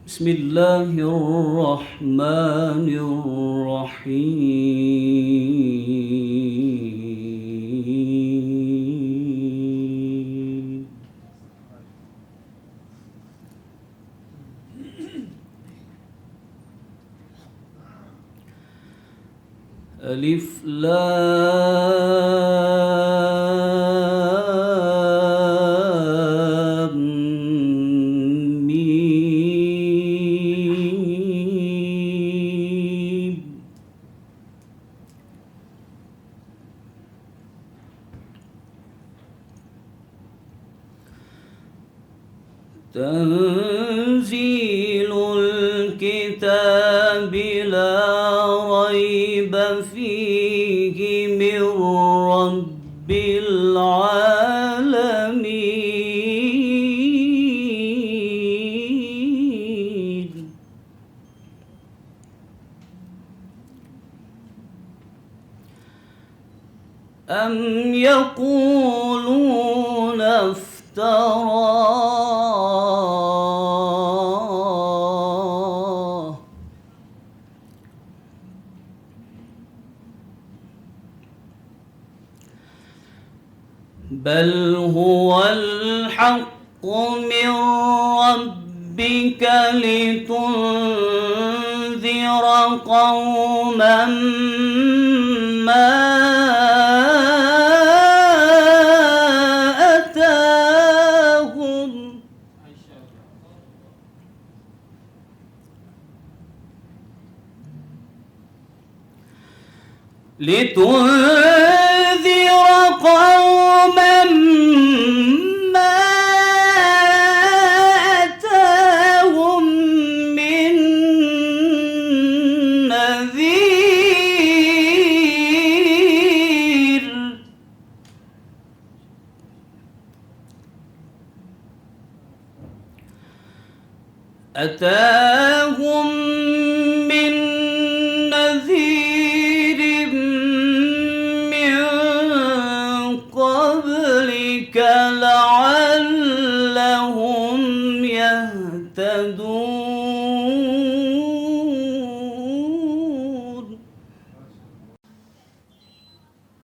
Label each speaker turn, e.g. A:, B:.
A: بسم الله الرحمن الرحيم. ألف لام ميم. تنزيل الكتاب لا ريب فيه من رب العالمين. أم يقولون افتراه بل هو الحق من ربك لتنذر قوما ما أتاهم من نذير. أتاهم من نذير من قبلك لعلهم يهتدون.